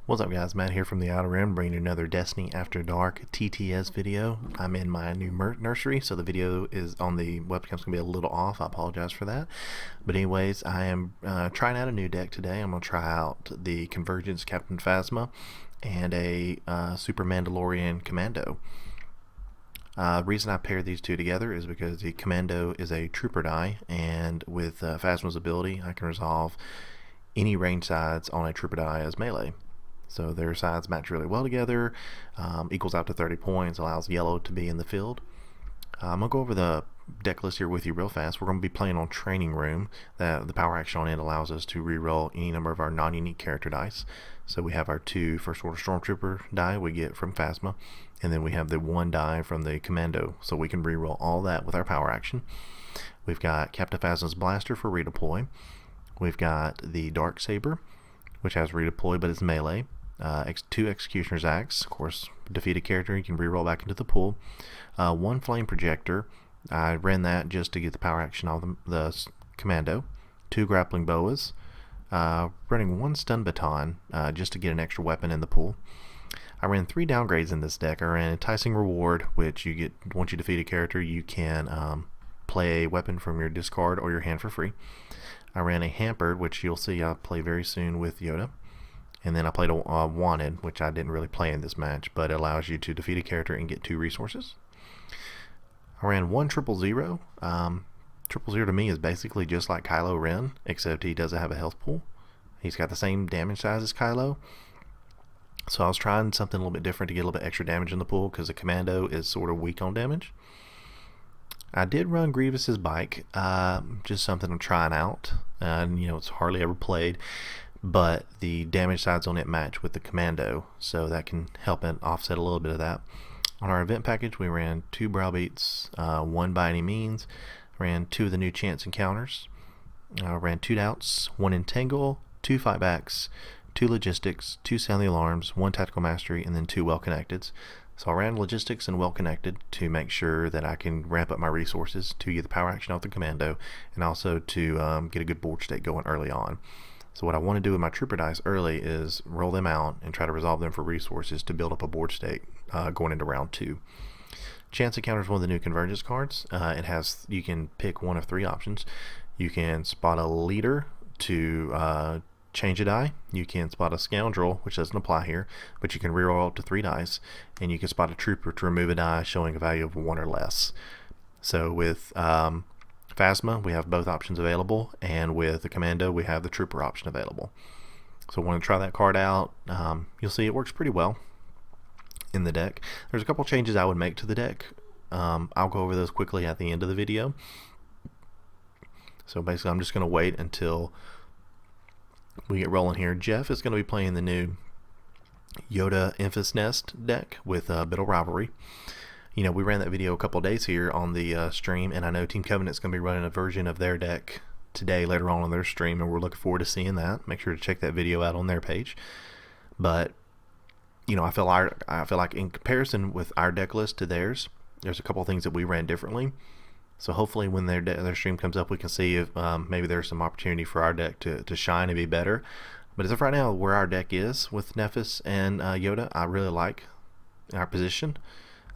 What's up guys, Matt here from the Outer Rim, bringing you another Destiny After Dark TTS video. I'm in my new nursery, so the video is on the webcam's going to be a little off. I apologize for that. But anyways, I am trying out a new deck today. I'm going to try out the Convergence Captain Phasma and a Super Mandalorian Commando. The reason I paired these two together is because the Commando is a trooper die, and with Phasma's ability, I can resolve any range sides on a trooper die as melee. So their sides match really well together, equals out to 30 points, allows yellow to be in the field. I'm going to go over the deck list here with you real fast. We're going to be playing on Training Room. The power action on it allows us to reroll any number of our non-unique character dice. So we have our 2 First Order Stormtrooper die we get from Phasma, and then we have the 1 die from the Commando, so we can reroll all that with our power action. We've got Captain Phasma's Blaster for redeploy. We've got the Dark Saber, which has redeploy but it's melee. 2 Executioner's Axe, of course, defeat a character, you can reroll back into the pool. 1 Flame Projector, I ran that just to get the power action on the Commando. 2 Grappling Boas, running 1 Stun Baton just to get an extra weapon in the pool. I ran 3 downgrades in this deck. I ran Enticing Reward, which you get once you defeat a character, you can play a weapon from your discard or your hand for free. I ran a Hampered, which you'll see I'll play very soon with Yoda. And then I played a Wanted, which I didn't really play in this match, but it allows you to defeat a character and get 2 resources. I ran 1 000. 000 to me is basically just like Kylo Ren, except he doesn't have a health pool. He's got the same damage size as Kylo. So I was trying something a little bit different to get a little bit extra damage in the pool, because the Commando is sort of weak on damage. I did run Grievous's Bike, just something I'm trying out. You know, it's hardly ever played, but the damage sides on it match with the Commando, so that can help it offset a little bit of that. On our event package, we ran 2 Browbeats, 1 By Any Means, ran 2 of the new Chance Encounters, ran 2 Doubts, 1 Entangle, 2 Fightbacks, 2 Logistics, 2 Sound the Alarms, 1 Tactical Mastery, and then 2 Well Connected. So I ran Logistics and Well Connected to make sure that I can ramp up my resources to get the power action off the Commando, and also to get a good board state going early on. So what I want to do with my trooper dice early is roll them out and try to resolve them for resources to build up a board state going into round 2. Chance Encounter is one of the new Convergence cards. You can pick one of 3 options. You can spot a leader to change a die. You can spot a scoundrel, which doesn't apply here, but you can reroll up to 3 dice, and you can spot a trooper to remove a die showing a value of 1 or less. So with Phasma, we have both options available, and with the Commando, we have the trooper option available. So I want to try that card out. You'll see it works pretty well in the deck. There's a couple changes I would make to the deck. I'll go over those quickly at the end of the video. So basically, I'm just going to wait until we get rolling here. Jeff is going to be playing the new Yoda Nefys Nest deck with Biddle Rivalry. You know, we ran that video a couple days here on the stream, and I know Team Covenant's going to be running a version of their deck today later on their stream, and we're looking forward to seeing that. Make sure to check that video out on their page. But you know, I feel like in comparison with our deck list to theirs, there's a couple things that we ran differently. So hopefully when their stream comes up, we can see if maybe there's some opportunity for our deck to shine and be better. But as of right now, where our deck is with Nefys and Yoda, I really like our position.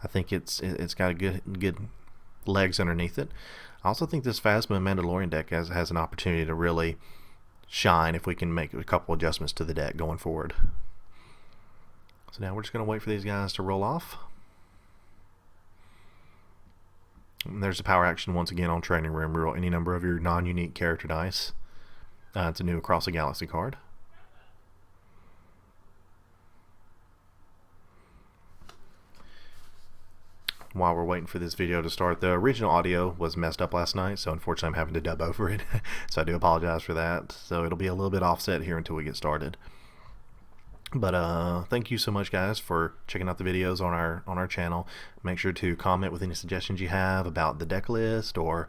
I think it's got a good legs underneath it. I also think this Phasma Mandalorian deck has an opportunity to really shine if we can make a couple adjustments to the deck going forward. So now we're just going to wait for these guys to roll off. And there's the power action once again on Training Room. Reroll any number of your non-unique character dice. It's a new Across the Galaxy card. While we're waiting for this video to start, the original audio was messed up last night, so unfortunately I'm having to dub over it. So I do apologize for that. So it'll be a little bit offset here until we get started. But thank you so much guys for checking out the videos on our channel. Make sure to comment with any suggestions you have about the deck list or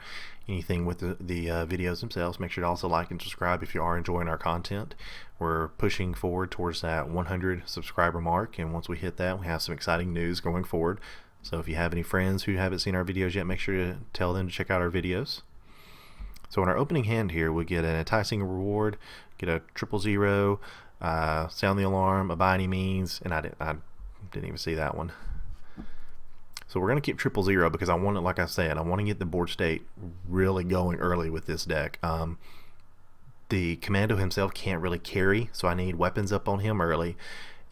anything with the videos themselves. Make sure to also like and subscribe if you are enjoying our content. We're pushing forward towards that 100 subscriber mark, and once we hit that, we have some exciting news going forward. So if you have any friends who haven't seen our videos yet, make sure to tell them to check out our videos. So in our opening hand here, we get an Enticing Reward, get a 000, Sound the alarm by any means, and I didn't even see that one. So we're going to keep 000 because I want it, like I said, I want to get the board state really going early with this deck. The Commando himself can't really carry, so I need weapons up on him early.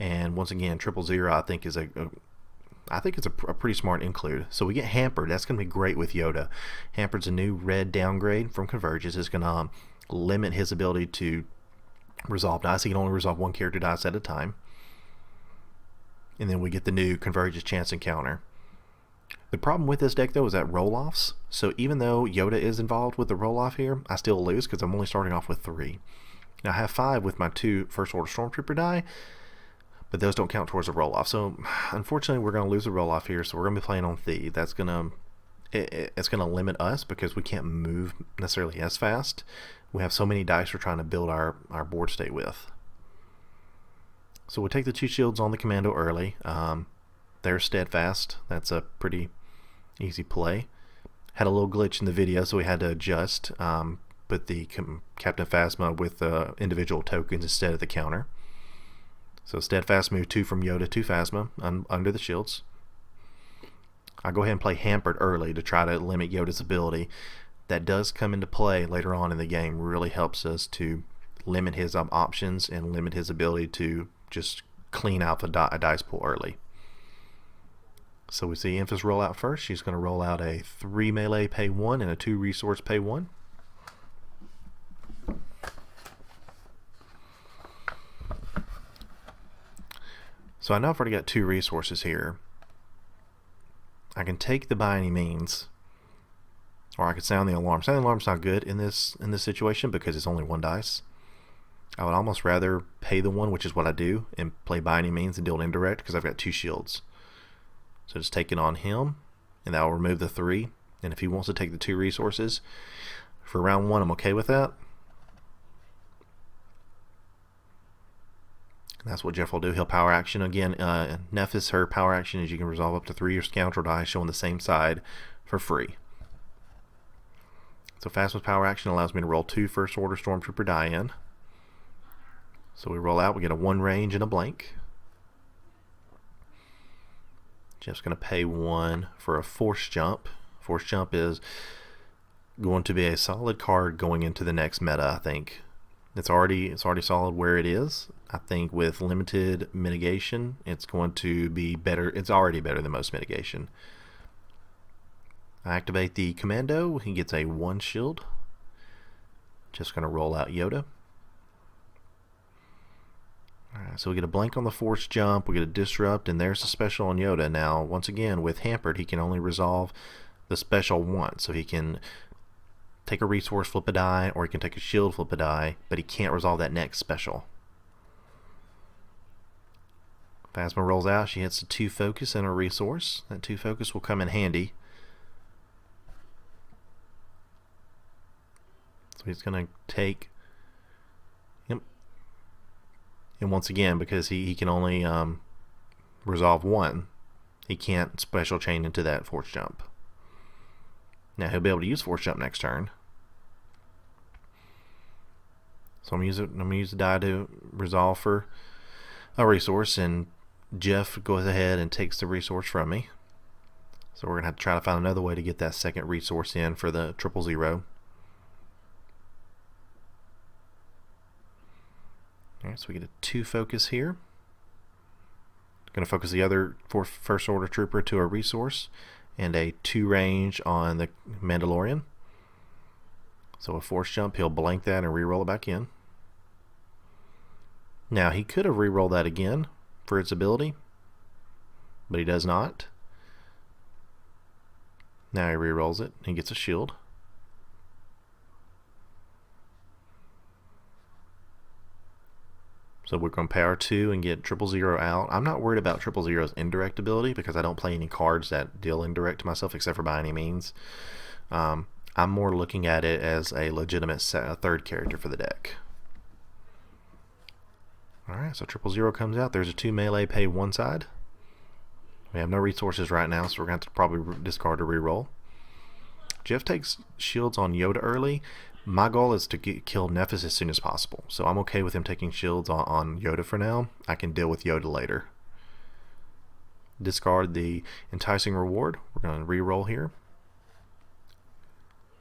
And once again, 000 I think is I think it's a pretty smart include. So we get Hampered. That's going to be great with Yoda. Hampered's a new red downgrade from Convergence. It's going to limit his ability to resolve dice. He can only resolve one character dice at a time. And then we get the new Convergence chance encounter. The problem with this deck though is that roll-offs. So even though Yoda is involved with the roll-off here, I still lose because I'm only starting off with 3. Now I have 5 with my 2 First Order Stormtrooper die, but those don't count towards a roll-off. So unfortunately we're going to lose a roll-off here, so we're going to be playing on Thief. That's going to it's going to limit us because we can't move necessarily as fast. We have so many dice we're trying to build our board state with. So we'll take the 2 shields on the Commando early. They're steadfast. That's a pretty easy play. Had a little glitch in the video, so we had to adjust. Put the Captain Phasma with individual tokens instead of the counter. So steadfast move 2 from Yoda to Phasma under the shields. I go ahead and play Hampered early to try to limit Yoda's ability. That does come into play later on in the game. Really helps us to limit his options and limit his ability to just clean out a dice pool early. So we see Nefys roll out first. She's going to roll out a 3 melee pay 1 and a 2 resource pay 1. So I know I've already got 2 resources here. I can take the by any means, or I could sound the alarm. Sound the alarm's not good in this situation because it's only 1 dice. I would almost rather pay the 1, which is what I do, and play by any means and deal indirect because I've got 2 shields. So just take it on him, and that will remove the 3. And if he wants to take the 2 resources for round 1, I'm okay with that. And that's what Jeff will do. He'll power action again. Nefys, her power action is you can resolve up to 3 your scoundrel die showing the same side for free. So Phasma's power action allows me to roll 2 First Order Stormtrooper die in. So we roll out, we get a 1 range and a blank. Jeff's going to pay 1 for a Force Jump. Force Jump is going to be a solid card going into the next meta, I think. It's already solid where it is. I think with limited mitigation, it's going to be better. It's already better than most mitigation. I activate the Commando. He gets a 1 shield. Just going to roll out Yoda. Alright, so we get a blank on the Force Jump, we get a Disrupt, and there's the special on Yoda. Now, once again, with Hampered, he can only resolve the special once. So he can take a resource, flip a die, or he can take a shield, flip a die, but he can't resolve that next special. Phasma rolls out, she hits a 2 focus and a resource. That 2 focus will come in handy. So he's going to take... And once again, because he can only resolve 1, he can't special chain into that Force Jump. Now he'll be able to use Force Jump next turn. So I'm gonna use the die to resolve for a resource, and Jeff goes ahead and takes the resource from me. So we're gonna have to try to find another way to get that second resource in for the 000. Alright, so we get a 2 focus here. Going to focus the other First Order Trooper to a resource, and a 2 range on the Mandalorian. So a Force Jump, he'll blank that and re-roll it back in. Now he could have re-rolled that again for its ability, but he does not. Now he re-rolls it, he gets a shield. So we're going to power 2 and get 000 out. I'm not worried about 000's indirect ability because I don't play any cards that deal indirect to myself except for by any means. I'm more looking at it as a legitimate third character for the deck. Alright, so 000 comes out. There's a 2 melee pay 1 side. We have no resources right now, so we're going to have to probably discard a reroll. Jeff takes shields on Yoda early, My goal is to kill Nefys as soon as possible, so I'm okay with him taking shields on Yoda for now. I can deal with Yoda later. Discard the enticing reward. We're going to re-roll here.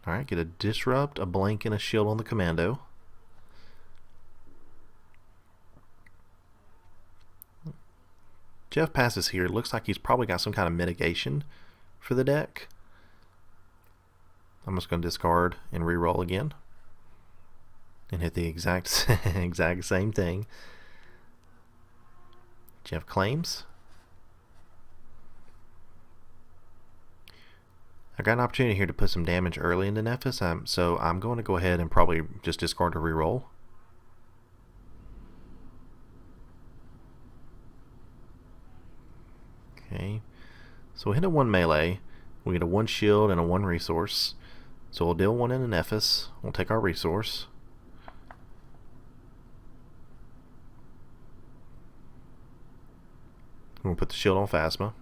Alright, get a disrupt, a blank, and a shield on the commando. Jeff passes here. It looks like he's probably got some kind of mitigation for the deck. I'm just going to discard and re-roll again. And hit the exact same thing. Jeff claims. I got an opportunity here to put some damage early into Nefys, so I'm going to go ahead and probably just discard a reroll. Okay, so we hit a 1 melee, we get a 1 shield and a 1 resource, so we'll deal 1 into Nefys, we'll take our resource. We'll put the shield on Phasma.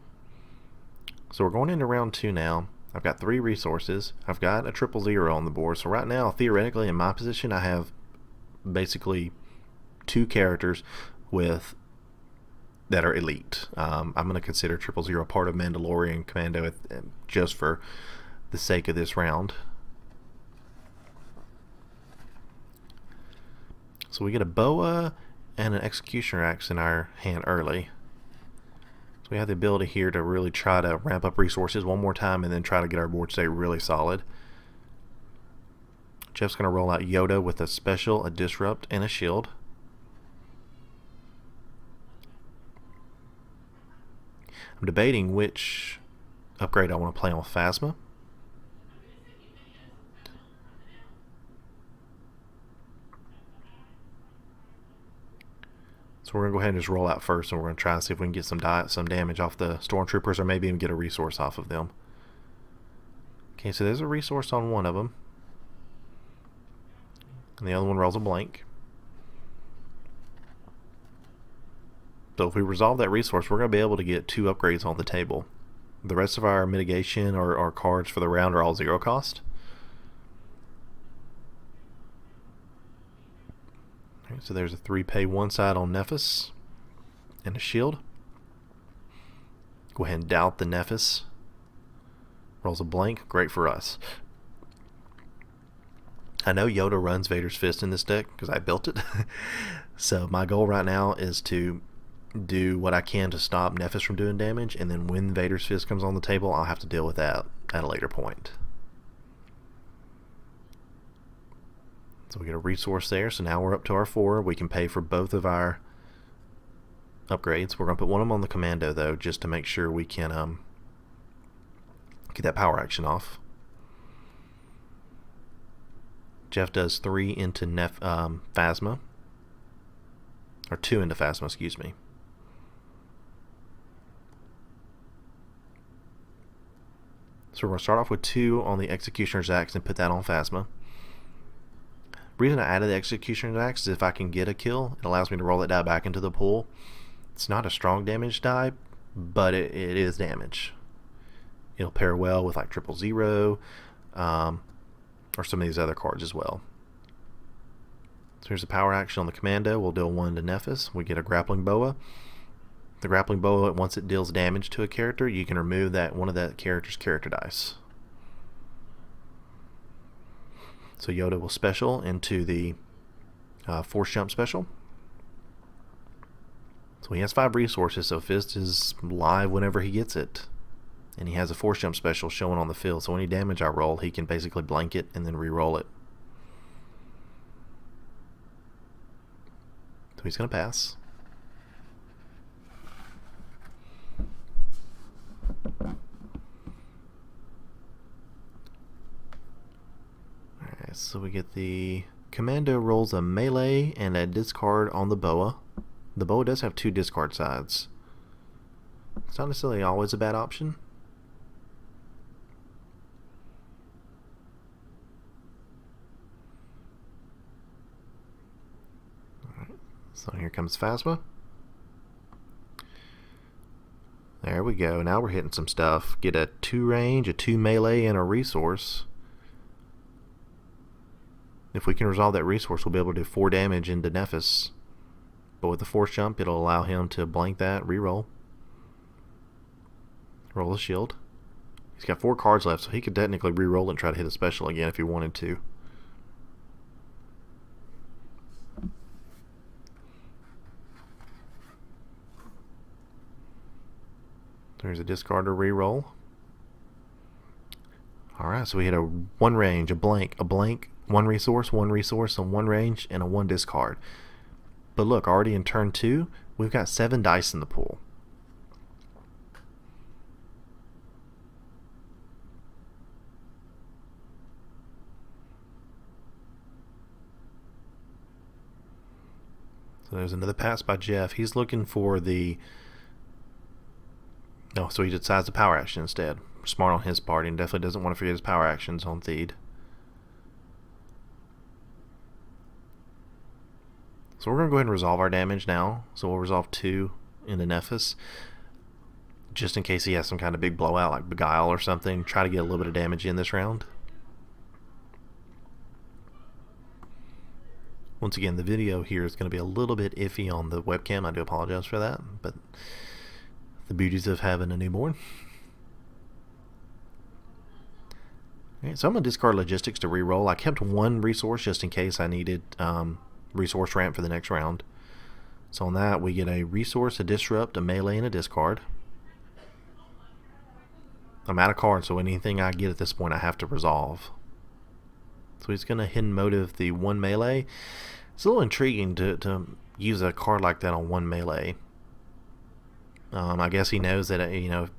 So we're going into round 2 now. I've got 3 resources. I've got a 000 on the board. So right now, theoretically, in my position, I have basically 2 characters that are elite. I'm going to consider 000 part of Mandalorian Commando just for the sake of this round. So we get a boa and an executioner axe in our hand early. So we have the ability here to really try to ramp up resources one more time and then try to get our board state really solid. Jeff's going to roll out Yoda with a special, a disrupt, and a shield. I'm debating which upgrade I want to play on Phasma. So we're going to go ahead and just roll out first, and we're going to try and see if we can get some damage off the stormtroopers, or maybe even get a resource off of them. Okay, so there's a resource on one of them, and the other one rolls a blank. So if we resolve that resource, we're going to be able to get 2 upgrades on the table. The rest of our mitigation or our cards for the round are all 0 cost. Alright, so there's a 3 pay one side on Nefys and a shield. Go ahead and doubt the Nefys. Rolls a blank, great for us. I know Yoda runs Vader's Fist in this deck because I built it. So my goal right now is to do what I can to stop Nefys from doing damage, and then when Vader's Fist comes on the table, I'll have to deal with that at a later point. So we get a resource there, so now we're up to our 4. We can pay for both of our upgrades. We're going to put one of them on the commando though, just to make sure we can get that power action off. Jeff does 3 into Phasma, or 2 into Phasma, excuse me. So we're going to start off with 2 on the Executioner's Axe and put that on Phasma. The reason I added the Executioner's Axe is if I can get a kill, it allows me to roll that die back into the pool. It's not a strong damage die, but it is damage. It'll pair well with like 000, or some of these other cards as well. So here's the power action on the commando. We'll deal 1 to Nefys. We get a grappling boa. The grappling boa, once it deals damage to a character, you can remove one of that character's character dice. So Yoda will special into the force jump special. So he has 5 resources, so Fist is live whenever he gets it. And he has a force jump special showing on the field, so any damage I roll, he can basically blank it and then re-roll it. So he's going to pass. Alright, so we get the commando rolls a melee and a discard on the boa. The boa does have 2 discard sides. It's not necessarily always a bad option. Alright, so here comes Phasma. There we go. Now we're hitting some stuff. Get a 2 range, a 2 melee, and a resource. If we can resolve that resource, we'll be able to do 4 damage into Nefys. But with the force jump, it'll allow him to blank that, reroll. Roll a shield. He's got 4 cards left, so he could technically reroll and try to hit a special again if he wanted to. There's a discard or reroll. Alright, so we hit a 1 range, a blank, 1 resource, and 1 range, and a 1 discard. But look, already in turn 2, we've got 7 dice in the pool. So there's another pass by Jeff. He's looking for the... No, so he decides the power action instead. Smart on his part, and definitely doesn't want to forget his power actions on Theed. So we're going to go ahead and resolve our damage now. So we'll resolve 2 into Nefys, just in case he has some kind of big blowout like Beguile or something. Try to get a little bit of damage in this round. Once again, the video here is going to be a little bit iffy on the webcam. I do apologize for that, but the beauties of having a newborn. Alright, so I'm going to discard Logistics to reroll. I kept 1 resource just in case I needed resource ramp for the next round. So on that, we get a resource, a disrupt, a melee, and a discard. I'm out of cards, so anything I get at this point I have to resolve. So he's going to hidden motive the 1 melee. It's a little intriguing to use a card like that on 1 melee. I guess he knows that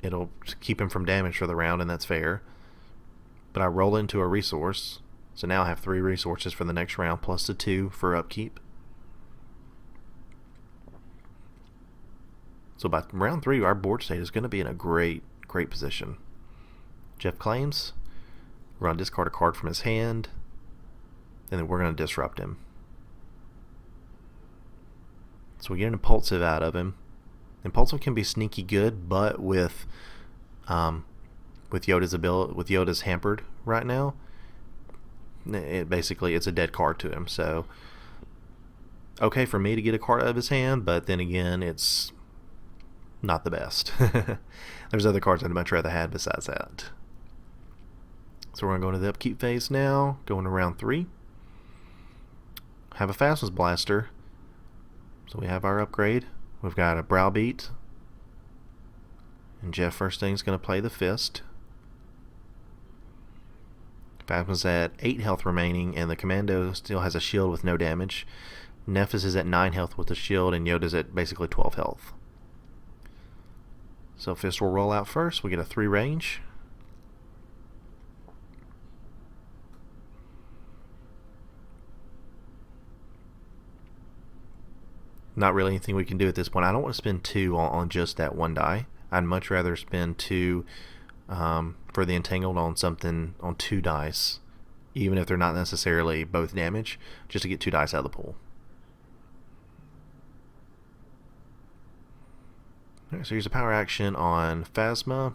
it'll keep him from damage for the round, and that's fair. But I roll into a resource, so now I have 3 resources for the next round, plus the 2 for upkeep. So by round 3, our board state is going to be in a great position. Jeff claims. We're going to discard a card from his hand, and then we're going to disrupt him. So we get an Impulsive out of him. Impulsive can be sneaky good, but with Yoda's ability, with Yoda's hampered right now, it's a dead card to him. So okay for me to get a card out of his hand, but then again, it's not the best. There's other cards I'd much rather have besides that. So we're going to go into the upkeep phase now, going to round 3. Have a Phasma's Blaster. So we have our upgrade. We've got a Browbeat. And Jeff first thing is going to play the Fist. Phasma's at 8 health remaining, and the Commando still has a shield with no damage. Nefys is at 9 health with a shield, and Yoda's at basically 12 health. So Fist will roll out first. We get a 3 range. Not really anything we can do at this point. I don't want to spend 2 on just that 1 die. I'd much rather spend 2 for the Entangled on 2 dice, even if they're not necessarily both damage, just to get 2 dice out of the pool. Alright, so here's a power action on Phasma.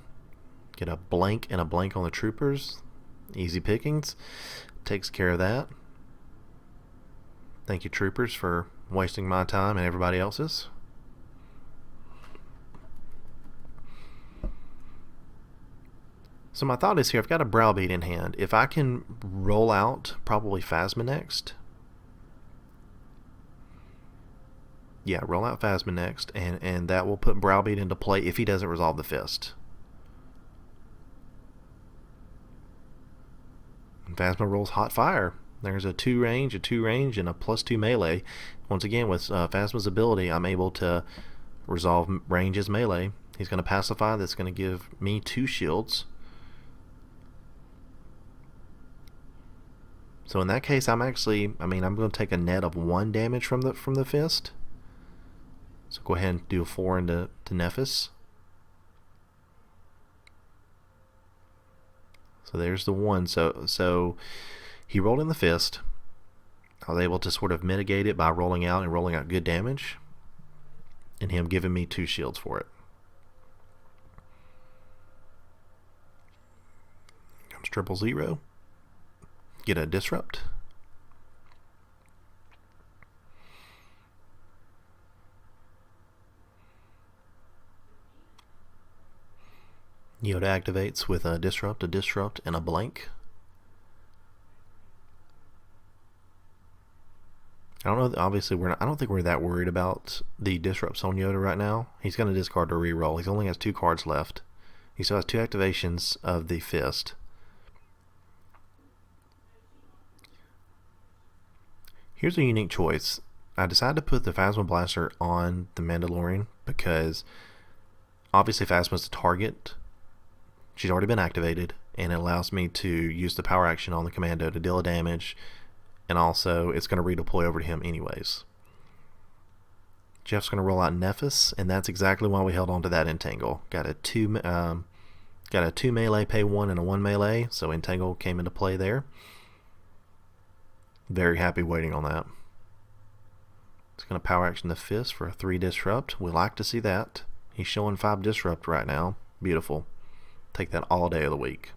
Get a blank and a blank on the troopers. Easy pickings. Takes care of that. Thank you, troopers, for wasting my time and everybody else's. So my thought is here, I've got a Browbeat in hand. If I can roll out probably Phasma next. Yeah, roll out Phasma next, and that will put Browbeat into play if he doesn't resolve the Fist. And Phasma rolls Hot Fire. There's a 2 range, and a +2 melee. Once again, with Phasma's ability, I'm able to resolve range as melee. He's going to pacify. That's going to give me 2 shields. So in that case, I'm going to take a net of 1 damage from the Fist. So go ahead and do a 4 into Nefys. So there's the 1. So he rolled in the Fist. I was able to sort of mitigate it by rolling out good damage, and him giving me 2 shields for it. Comes 000. Get a Disrupt. Yoda activates with a disrupt, and a blank. I don't know. Obviously, I don't think we're that worried about the disrupts on Yoda right now. He's going to discard to reroll. He only has 2 cards left. He still has 2 activations of the fist. Here's a unique choice. I decided to put the Phasma Blaster on the Mandalorian because obviously Phasma's the target. She's already been activated, and it allows me to use the power action on the Commando to deal a damage, and also it's going to redeploy over to him anyways. Jeff's going to roll out Nefys, and that's exactly why we held on to that Entangle. Got a 2 melee, pay 1, and a 1 melee, so Entangle came into play there. Very happy waiting on that. It's going to power action the fist for a 3 disrupt. We like to see that. He's showing 5 disrupt right now. Beautiful. Take that all day of the week.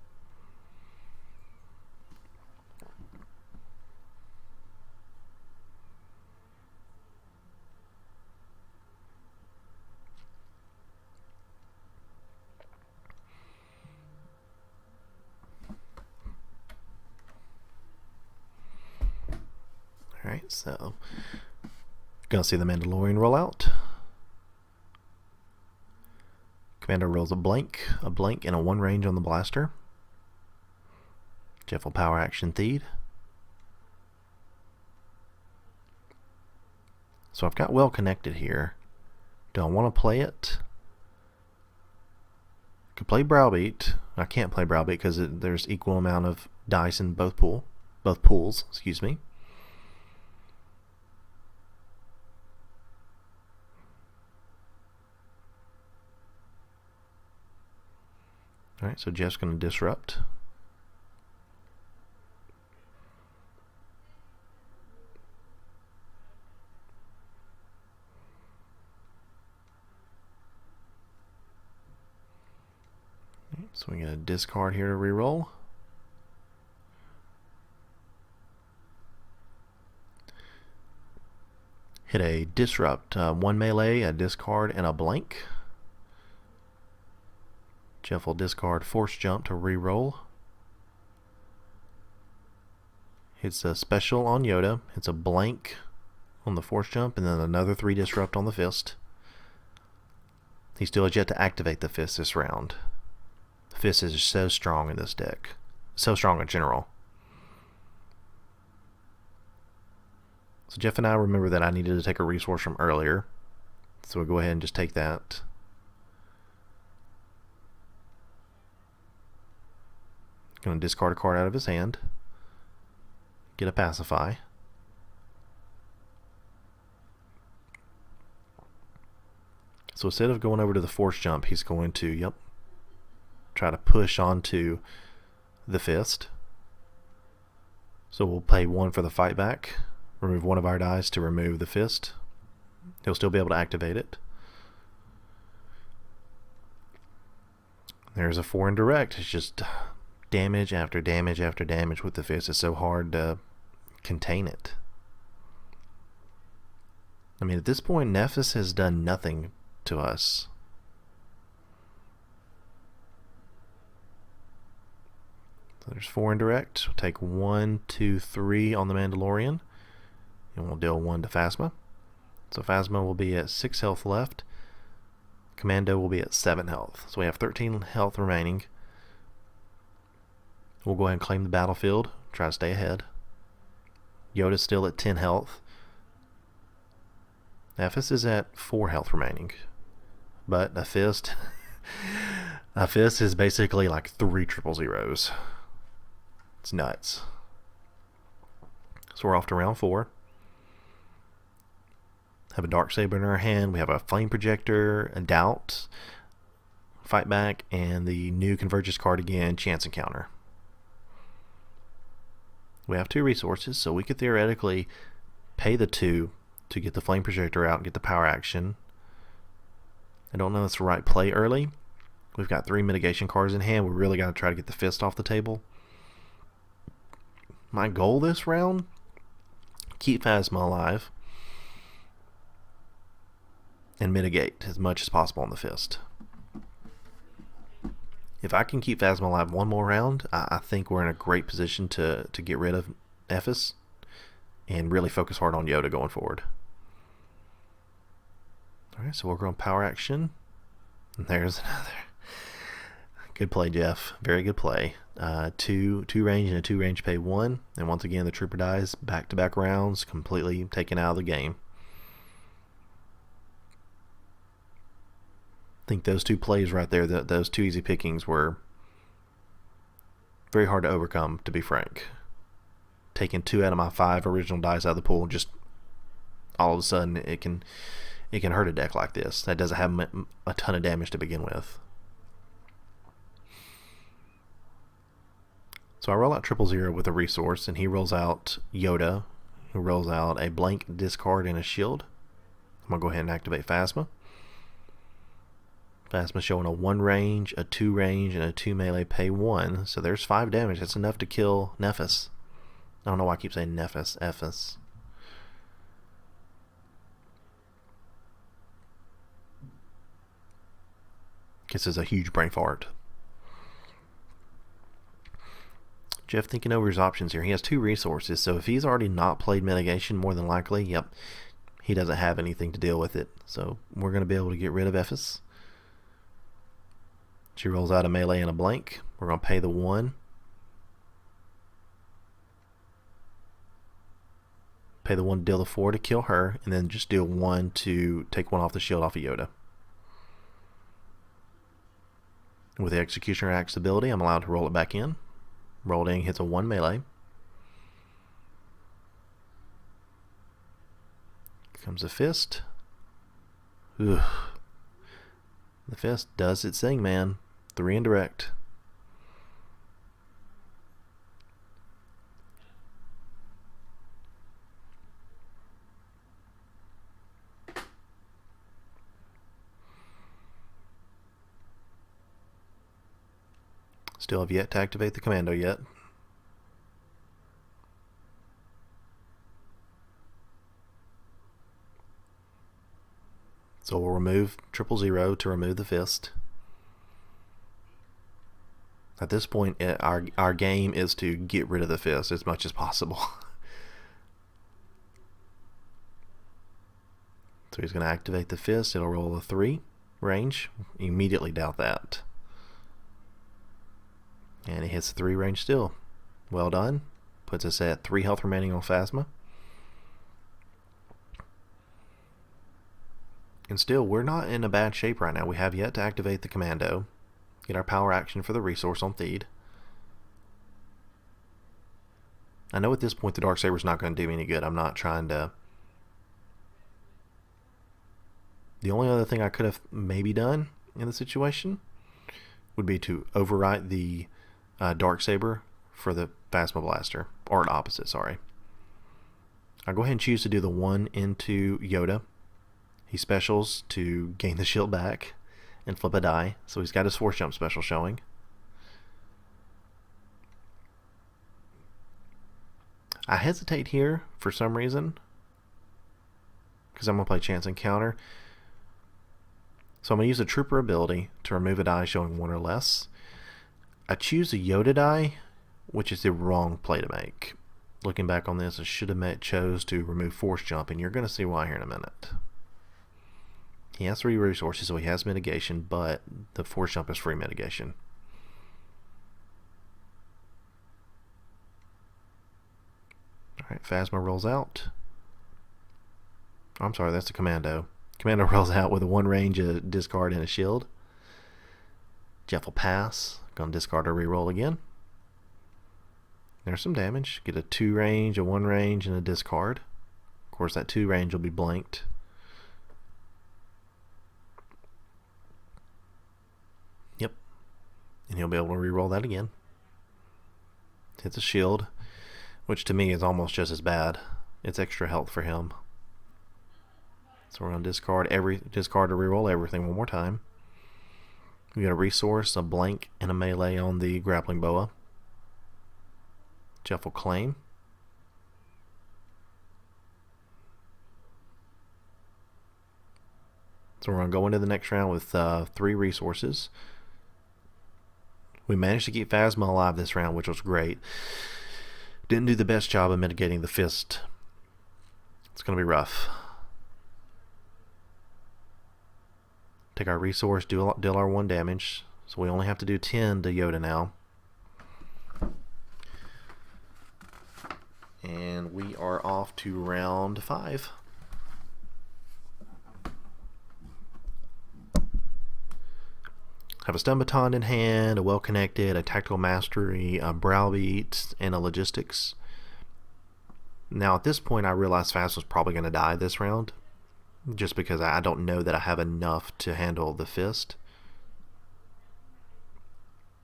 Alright, so gonna see the Mandalorian roll out. Commander rolls a blank, and a 1 range on the blaster. Jeff will power action Theed. So I've got well connected here. Do I want to play it? I could play Browbeat. I can't play Browbeat because there's equal amount of dice in both pools. Excuse me. Alright, so Jeff's going to disrupt. So we get a discard here to reroll. Hit a disrupt, 1 melee, a discard, and a blank. Jeff will discard force jump to reroll. Hits a special on Yoda. It's a blank on the force jump, and then another 3 disrupt on the fist. He still has yet to activate the fist this round. The fist is so strong in this deck. So strong in general. So Jeff and I remember that I needed to take a resource from earlier. So we'll go ahead and just take that. Going to discard a card out of his hand. Get a pacify. So instead of going over to the force jump, he's going to, try to push onto the fist. So we'll pay 1 for the fight back. Remove 1 of our dice to remove the fist. He'll still be able to activate it. There's a 4 indirect. It's just damage after damage after damage with the fist. It's so hard to contain it. I mean, at this point, Nefys has done nothing to us. So there's 4 indirect. We'll take 1, 2, 3 on the Mandalorian, and we'll deal 1 to Phasma. So Phasma will be at 6 health left. Commando will be at 7 health. So we have 13 health remaining. We'll go ahead and claim the battlefield. Try to stay ahead. Yoda's still at 10 health. Nefys is at 4 health remaining. But a fist is basically like 3 000s. It's nuts. So we're off to round 4. Have a Darksaber in our hand. We have a Flame Projector, a Doubt, Fight Back, and the new Convergence card again, Chance Encounter. We have 2 resources, so we could theoretically pay the 2 to get the Flame Projector out and get the power action. I don't know if it's the right play early. We've got 3 mitigation cards in hand. We really got to try to get the fist off the table. My goal this round, keep Phasma alive and mitigate as much as possible on the fist. If I can keep Phasma alive one more round, I think we're in a great position to get rid of Nefys and really focus hard on Yoda going forward. Alright, so we're going power action. And there's another. Good play, Jeff. Very good play. Two range and a 2 range pay 1. And once again, the trooper dies. Back-to-back rounds, completely taken out of the game. I think those 2 plays right there, those 2 easy pickings were very hard to overcome, to be frank. Taking 2 out of my 5 original dice out of the pool, just all of a sudden it can hurt a deck like this that doesn't have a ton of damage to begin with. So I roll out 000 with a resource, and he rolls out Yoda, who rolls out a blank discard and a shield. I'm going to go ahead and activate Phasma. Phasma showing a 1 range, a 2 range, and a 2 melee pay 1. So there's 5 damage. That's enough to kill Nefys. I don't know why I keep saying Nefys. Ephus. This is a huge brain fart. Jeff thinking over his options here. He has 2 resources, so if he's already not played mitigation, more than likely, yep, he doesn't have anything to deal with it. So we're going to be able to get rid of Nefys. She rolls out a melee and a blank. We're going to pay the 1. Pay the 1 to deal the 4 to kill her, and then just deal 1 to take 1 off the shield off of Yoda. With the Executioner Axe ability, I'm allowed to roll it back in. Rolled in, hits a 1 melee. Comes a fist. Ugh. The fist does its thing, man. 3 indirect. Still have yet to activate the commando yet. So we'll remove 000 to remove the fist. At this point, our game is to get rid of the fist as much as possible. So he's going to activate the fist. It'll roll a 3 range. Immediately doubt that. And he hits 3 range still. Well done. Puts us at 3 health remaining on Phasma. And still, we're not in a bad shape right now. We have yet to activate the commando. Get our power action for the resource on Theed. I know at this point the Darksaber's not going to do me any good. I'm not trying to... The only other thing I could have maybe done in the situation would be to overwrite the Darksaber for the Phasma Blaster. Or the opposite, sorry. I'll go ahead and choose to do the 1 into Yoda. He specials to gain the shield back and flip a die. So he's got his force jump special showing. I hesitate here for some reason because I'm going to play Chance Encounter. So I'm going to use a Trooper ability to remove a die showing 1 or less. I choose a Yoda die, which is the wrong play to make. Looking back on this, I should have chose to remove Force Jump, and you're going to see why here in a minute. He has 3 resources, so he has mitigation, but the Force Jump is free mitigation. Alright, Phasma rolls out. I'm sorry, that's the Commando. Commando rolls out with a 1 range, a discard, and a shield. Jeff will pass. Gonna discard a reroll again. There's some damage. Get a 2 range, a 1 range, and a discard. Of course, that 2 range will be blanked. Yep. And he'll be able to reroll that again. Hits a shield, which to me is almost just as bad. It's extra health for him. So we're going to discard to reroll everything one more time. We got a resource, a blank, and a melee on the grappling boa. Jeff will claim. So we're going to go into the next round with 3 resources. We managed to keep Phasma alive this round, which was great. Didn't do the best job of mitigating the fist. It's going to be rough. Take our resource, deal our 1 damage. So we only have to do 10 to Yoda now. And we are off to round 5. Have a stun baton in hand, a well-connected, a tactical mastery, a browbeat, and a logistics. Now at this point I realized Fast was probably going to die this round, just because I don't know that I have enough to handle the fist.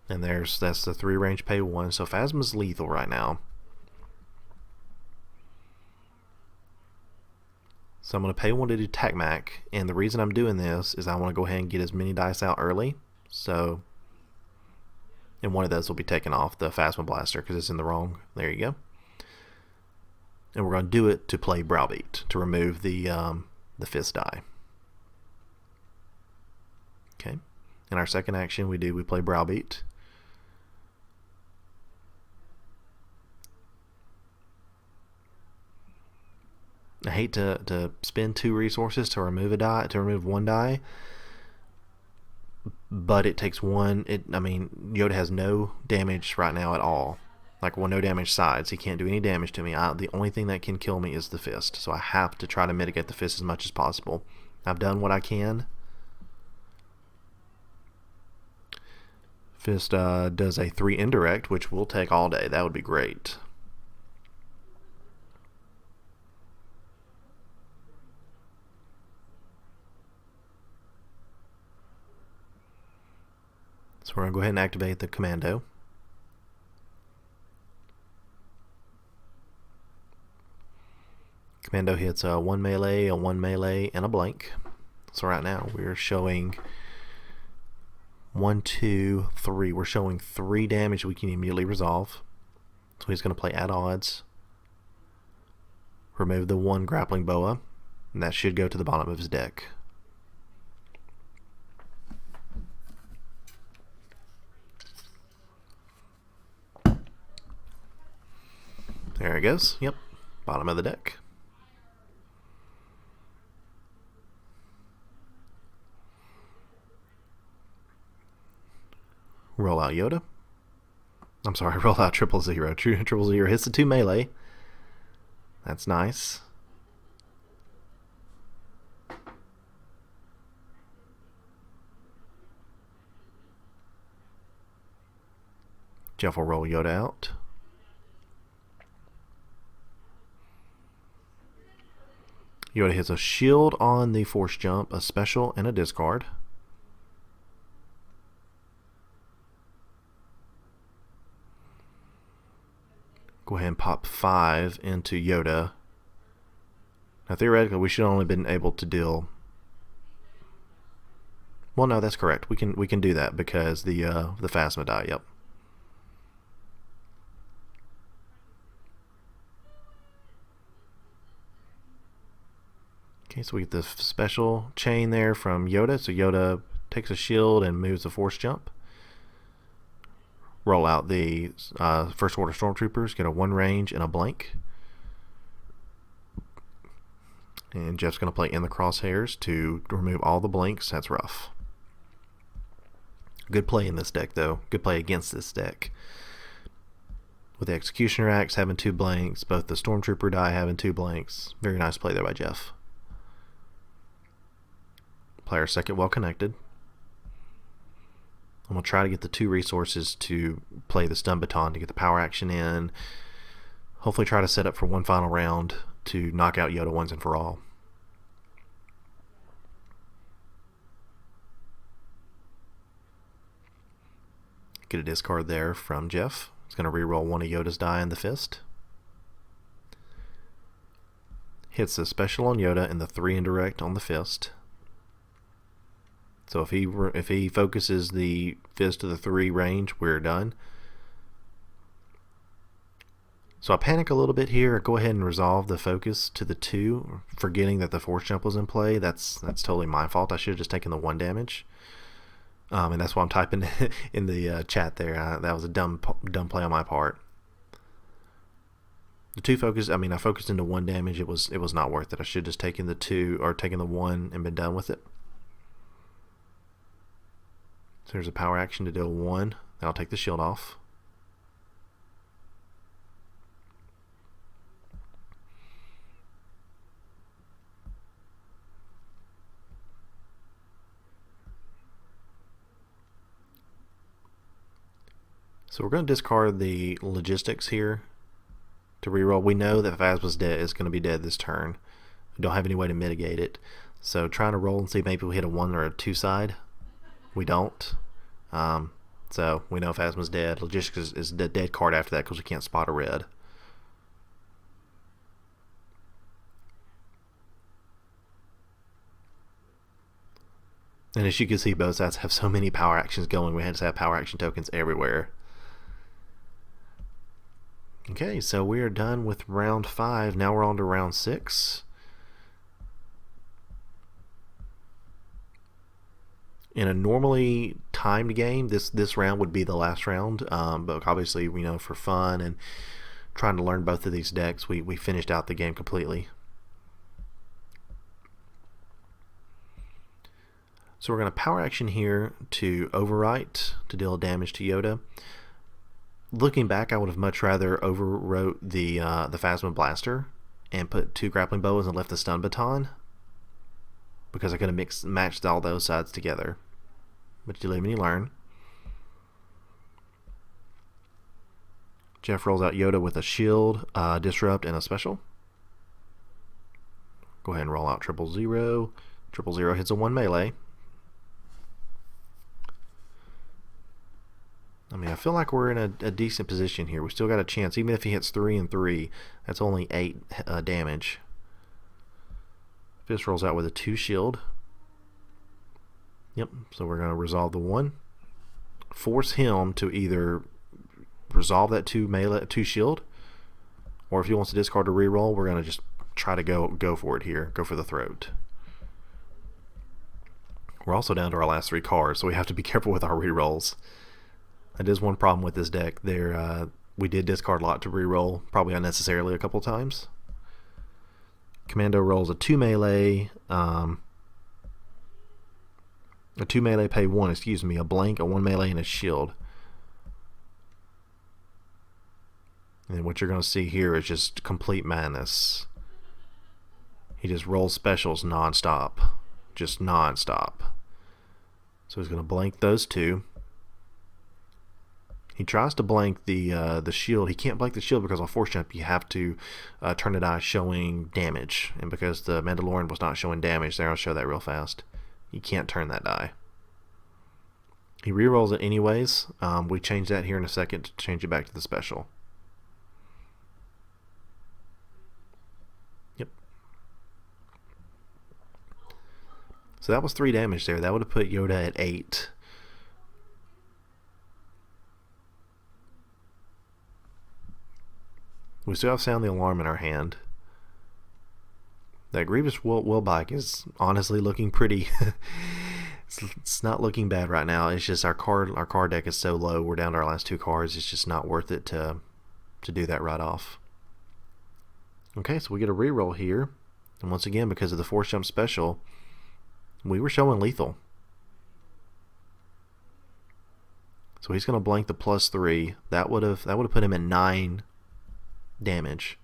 And that's the 3 range pay 1, so Phasma's lethal right now. So I'm going to pay 1 to do TacMac, and the reason I'm doing this is I want to go ahead and get as many dice out early. So, and one of those will be taken off, the Phasma Blaster, because it's in the wrong. There you go. And we're going to do it to play Browbeat, to remove the fist die. Okay. In our second action, we play Browbeat. I hate to spend 2 resources to remove one die. But it takes 1. Yoda has no damage right now at all. Like, no damage sides. He can't do any damage to me. The only thing that can kill me is the fist. So I have to try to mitigate the fist as much as possible. I've done what I can. Fist does a 3 indirect, which will take all day. That would be great. So we're going to go ahead and activate the commando. Commando hits a 1 melee, a 1 melee, and a blank. So right now we're showing 1, 2, 3. We're showing 3 damage we can immediately resolve. So he's going to play at odds. Remove the 1 grappling boa, and that should go to the bottom of his deck. There it goes. Yep. Bottom of the deck. Roll out Yoda. I'm sorry, roll out 000. 000 hits the 2 melee. That's nice. Jeff will roll Yoda out. Yoda hits a shield on the force jump, a special, and a discard. Go ahead and pop 5 into Yoda. Now theoretically we should have only been able to deal... Well, no, that's correct. We can do that because the Phasma die. Yep. Okay, so we get the special chain there from Yoda. So Yoda takes a shield and moves the force jump. Roll out the First Order Stormtroopers, get a 1 range and a blank. And Jeff's going to play in the crosshairs to remove all the blanks. That's rough. Good play in this deck, though. Good play against this deck. With the Executioner Axe having 2 blanks, both the Stormtrooper die having 2 blanks. Very nice play there by Jeff. Player second well connected. I'm going to try to get the 2 resources to play the stun baton to get the power action in. Hopefully try to set up for 1 final round to knock out Yoda once and for all. Get a discard there from Jeff. He's going to reroll 1 of Yoda's die in the fist. Hits the special on Yoda and the 3 indirect on the fist. So if he focuses the fist to the 3 range, we're done. So I panic a little bit here. Go ahead and resolve the focus to the 2, forgetting that the force jump was in play. That's totally my fault. I should have just taken the 1 damage. And that's why I'm typing in the chat there. That was a dumb play on my part. The 2 focus, I mean, I focused into 1 damage. It was not worth it. I should have just taken the 2 or taken the 1 and been done with it. So there's a power action to deal 1. I'll take the shield off. So we're going to discard the logistics here to reroll. We know that Phasma's is going to be dead this turn. We don't have any way to mitigate it. So trying to roll and see if maybe we hit a 1 or a 2 side. We don't. So we know Phasma's dead. Logistics is the dead card after that because we can't spot a red. And as you can see, both sides have so many power actions going. We had to have power action tokens everywhere. Okay, so we are done with round 5. Now we're on to round 6. In a normally timed game, this round would be the last round, but obviously, we know, for fun and trying to learn both of these decks, we finished out the game completely. So we're going to power action here to overwrite to deal damage to Yoda. Looking back, I would have much rather overwrote the Phasma Blaster and put 2 grappling bows and left the stun baton, because I could have matched all those sides together. But you live and you learn. Jeff rolls out Yoda with a shield, disrupt, and a special. Go ahead and roll out 000. 000 hits a 1 melee. I mean, I feel like we're in a decent position here. We still got a chance. Even if he hits 3 and 3, that's only 8 damage. Fist rolls out with a 2 shield. Yep, so we're going to resolve the 1. Force him to either resolve that 2 shield, or if he wants to discard a reroll, we're going to just try to go for it here. Go for the throat. We're also down to our last 3 cards, so we have to be careful with our rerolls. That is one problem with this deck. We did discard a lot to reroll, probably unnecessarily a couple times. Commando rolls a 2 melee, a 2 melee pay 1, excuse me, a blank, a 1 melee, and a shield. And what you're going to see here is just complete madness. He just rolls specials non-stop. Just non-stop. So he's going to blank those 2. He tries to blank the shield. He can't blank the shield because on force jump you have to turn the die showing damage. And because the Mandalorian was not showing damage, there I'll show that real fast. You can't turn that die. He rerolls it anyways. We change that here in a second to change it back to the special. Yep. So that was 3 damage there. That would have put Yoda at 8. We still have Sound the Alarm in our hand. That Grievous will bike is honestly looking pretty. It's not looking bad right now. It's just our card deck is so low. We're down to our last 2 cards. It's just not worth it to do that right off. Okay, so we get a reroll here. And once again, because of the force jump special, we were showing lethal. So he's going to blank the +3. That would have put him at 9 damage.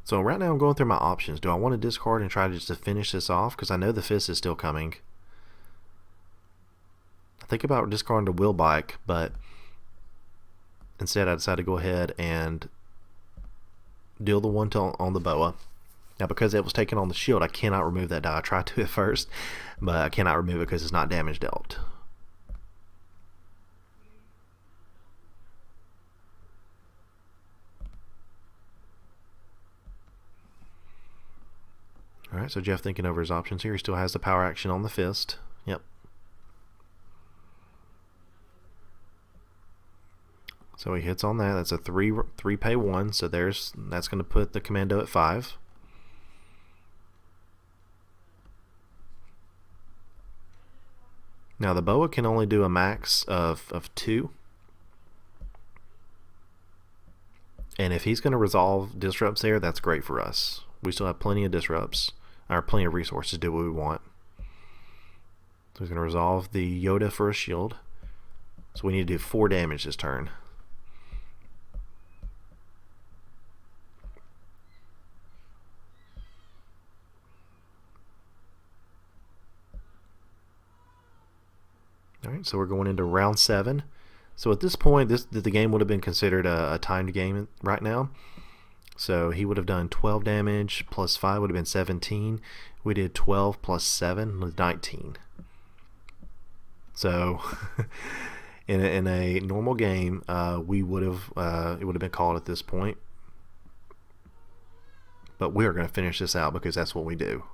So right now I'm going through my options. Do I want to discard and try just to finish this off? Because I know the fist is still coming. I think about discarding the wheel bike, but instead I decided to go ahead and deal the 1 on the boa. Now, because it was taken on the shield, I cannot remove that die. I tried to at first, but I cannot remove it because it's not damage dealt. Alright, so Jeff thinking over his options here. He still has the power action on the fist. Yep. So he hits on that. That's a three pay 1. So that's going to put the Commando at 5. Now the boa can only do a max of 2. And if he's going to resolve disrupts there, that's great for us. We still have plenty of disrupts, or plenty of resources to do what we want. So he's going to resolve the Yoda for a shield. So we need to do 4 damage this turn. Alright, so we're going into round 7. So at this point, the game would have been considered a timed game right now. So he would have done 12 damage, plus 5 would have been 17. We did 12 plus 7 was 19. So in a normal game, we would have it would have been called at this point. But we are going to finish this out because that's what we do.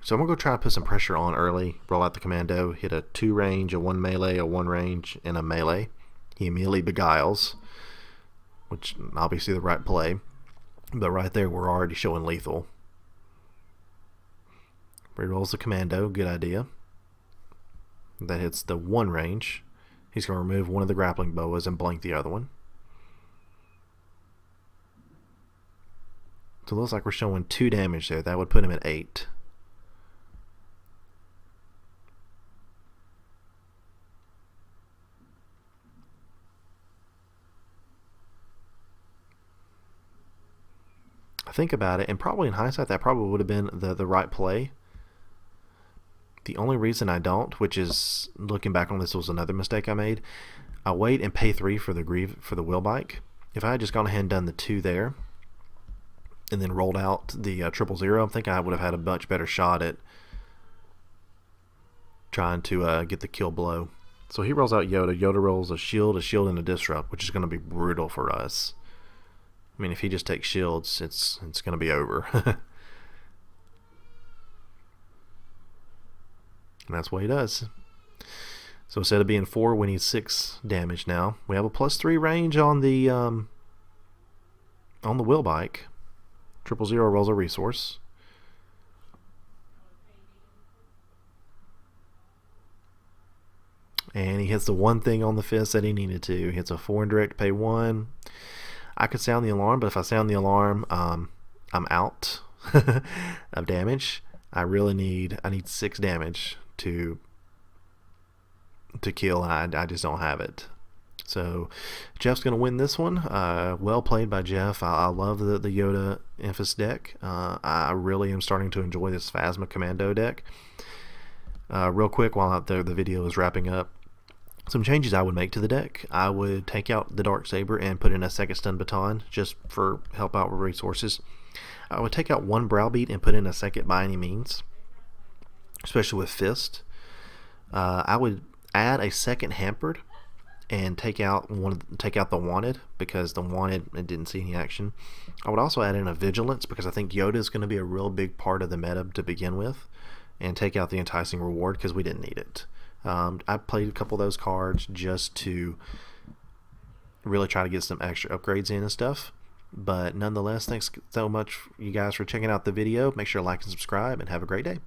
So I'm going to go try to put some pressure on early, roll out the Commando, hit a 2 range, a 1 melee, a 1 range, and a melee. He immediately beguiles, which obviously the right play. But right there, we're already showing lethal. Rerolls the Commando, good idea. That hits the 1 range. He's going to remove one of the grappling boas and blank the other one. So it looks like we're showing 2 damage there. That would put him at 8. Think about it, and probably in hindsight that probably would have been the right play. The only reason I don't, which is looking back on this was another mistake I made, I wait and pay 3 for the wheel bike. If I had just gone ahead and done the 2 there and then rolled out the 000, I'm thinking I would have had a much better shot at trying to get the kill blow. So he rolls out Yoda. Yoda rolls a shield, and a disrupt, which is going to be brutal for us. I mean, if he just takes shields, it's going to be over. And that's what he does. So instead of being 4, we need 6 damage now. We have a +3 range on the wheel bike. 000 rolls a resource. And he hits the one thing on the fist that he needed to. He hits a 4 indirect, pay 1. I could sound the alarm, but if I sound the alarm, I'm out of damage. I need 6 damage to kill, and I just don't have it. So Jeff's going to win this one. Well played by Jeff. I love the Yoda Nefys deck. I really am starting to enjoy this Phasma Commando deck. Real quick, while the video is wrapping up, some changes I would make to the deck. I would take out the Darksaber and put in a second stun baton just for help out with resources. I would take out 1 browbeat and put in a second by any means, especially with fist. I would add a second hampered and take out the wanted, because the wanted, it didn't see any action. I would also add in a vigilance, because I think Yoda is going to be a real big part of the meta to begin with, and take out the enticing reward because we didn't need it. I played a couple of those cards just to really try to get some extra upgrades in and stuff. But nonetheless, thanks so much, you guys, for checking out the video. Make sure to like and subscribe, and have a great day.